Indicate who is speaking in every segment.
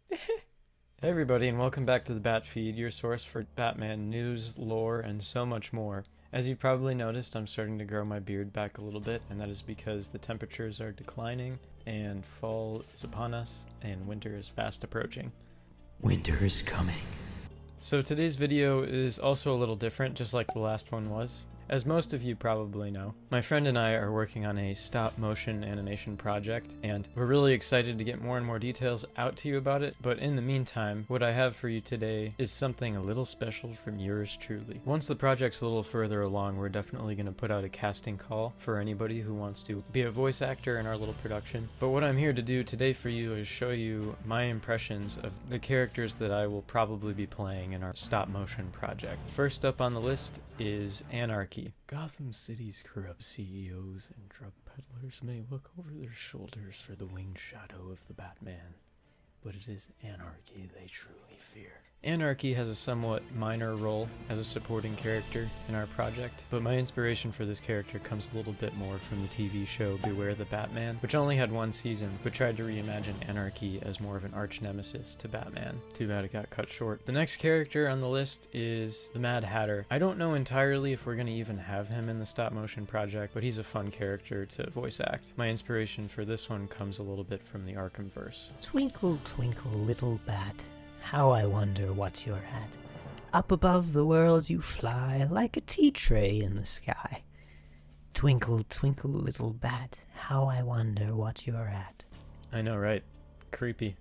Speaker 1: Hey everybody, and welcome back to the Batfeed, your source for Batman news, lore, and so much more. As you've probably noticed, I'm starting to grow my beard back a little bit, and that is because the temperatures are declining, and fall is upon us, and winter is fast approaching.
Speaker 2: Winter is coming.
Speaker 1: So today's video is also a little different, just like the last one was. As most of you probably know, my friend and I are working on a stop-motion animation project, and we're really excited to get more and more details out to you about it, but in the meantime, what I have for you today is something a little special from yours truly. Once the project's a little further along, we're definitely going to put out a casting call for anybody who wants to be a voice actor in our little production. But what I'm here to do today for you is show you my impressions of the characters that I will probably be playing in our stop-motion project. First up on the list is Anarchy. Gotham City's corrupt CEOs and drug peddlers may look over their shoulders for the winged shadow of the Batman, but it is Anarchy they truly fear. Anarchy has a somewhat minor role as a supporting character in our project, but my inspiration for this character comes a little bit more from the TV show Beware the Batman, which only had one season, but tried to reimagine Anarchy as more of an arch-nemesis to Batman. Too bad it got cut short. The next character on the list is the Mad Hatter. I don't know entirely if we're going to even have him in the stop-motion project, but he's a fun character to voice act. My inspiration for this one comes a little bit from the Arkhamverse.
Speaker 2: Twinkle, twinkle, little bat, how I wonder what you're at. Up above the world you fly, like a tea tray in the sky. Twinkle, twinkle, little bat, how I wonder what you're at.
Speaker 1: I know, right? Creepy.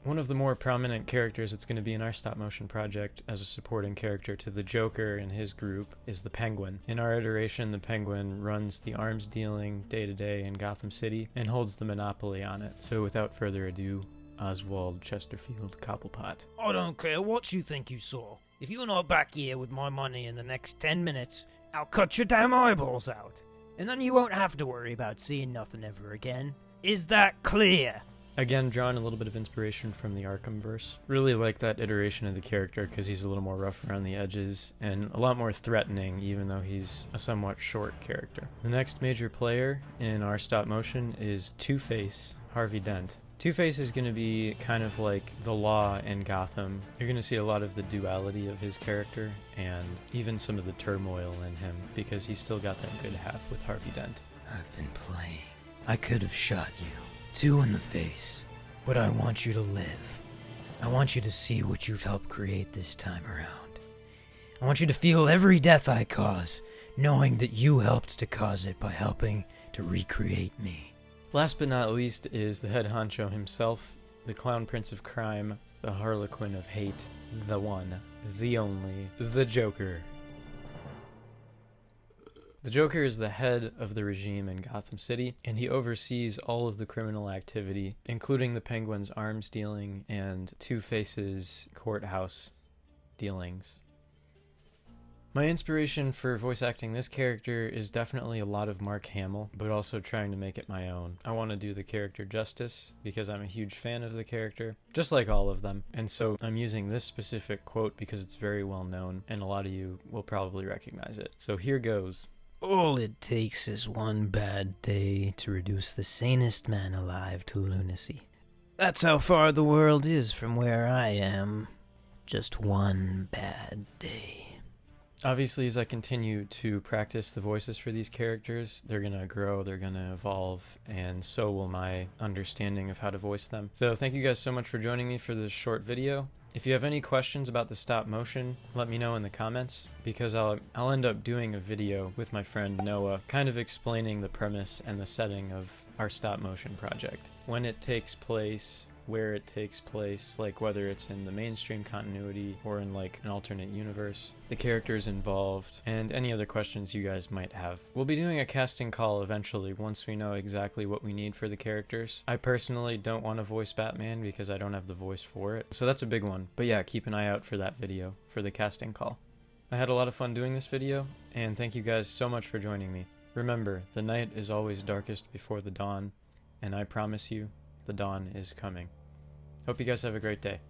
Speaker 1: One of the more prominent characters that's going to be in our stop-motion project as a supporting character to the Joker and his group is the Penguin. In our iteration, the Penguin runs the arms dealing day-to-day in Gotham City and holds the monopoly on it. So without further ado, Oswald Chesterfield Cobblepot.
Speaker 3: I don't care what you think you saw. If you're not back here with my money in the next 10 minutes, I'll cut your damn eyeballs out. And then you won't have to worry about seeing nothing ever again. Is that clear?
Speaker 1: Again, drawing a little bit of inspiration from the Arkhamverse. Really like that iteration of the character because he's a little more rough around the edges and a lot more threatening, even though he's a somewhat short character. The next major player in our stop motion is Two-Face, Harvey Dent. Two-Face is going to be kind of like the law in Gotham. You're going to see a lot of the duality of his character and even some of the turmoil in him because he's still got that good half with Harvey Dent.
Speaker 2: I've been playing. I could have shot you, 2 in the face, but I want you to live. I want you to see what you've helped create this time around. I want you to feel every death I cause, knowing that you helped to cause it by helping to recreate me.
Speaker 1: Last but not least is the head honcho himself, the Clown Prince of Crime, the Harlequin of Hate, the one, the only, the Joker. The Joker is the head of the regime in Gotham City, and he oversees all of the criminal activity, including the Penguin's arms dealing and Two-Face's courthouse dealings. My inspiration for voice acting this character is definitely a lot of Mark Hamill, but also trying to make it my own. I want to do the character justice because I'm a huge fan of the character, just like all of them. And so I'm using this specific quote because it's very well known and a lot of you will probably recognize it. So here goes.
Speaker 2: All it takes is one bad day to reduce the sanest man alive to lunacy. That's how far the world is from where I am. Just one bad day.
Speaker 1: Obviously, as I continue to practice the voices for these characters, they're going to grow, they're going to evolve, and so will my understanding of how to voice them. So thank you guys so much for joining me for this short video. If you have any questions about the stop motion, let me know in the comments, because I'll end up doing a video with my friend Noah, kind of explaining the premise and the setting of our stop motion project. When it takes place, where it takes place, like whether it's in the mainstream continuity or in like an alternate universe, the characters involved, and any other questions you guys might have. We'll be doing a casting call eventually once we know exactly what we need for the characters. I personally don't want to voice Batman because I don't have the voice for it, so that's a big one. But yeah, keep an eye out for that video for the casting call. I had a lot of fun doing this video, and thank you guys so much for joining me. Remember, the night is always darkest before the dawn, and I promise you, the dawn is coming. Hope you guys have a great day.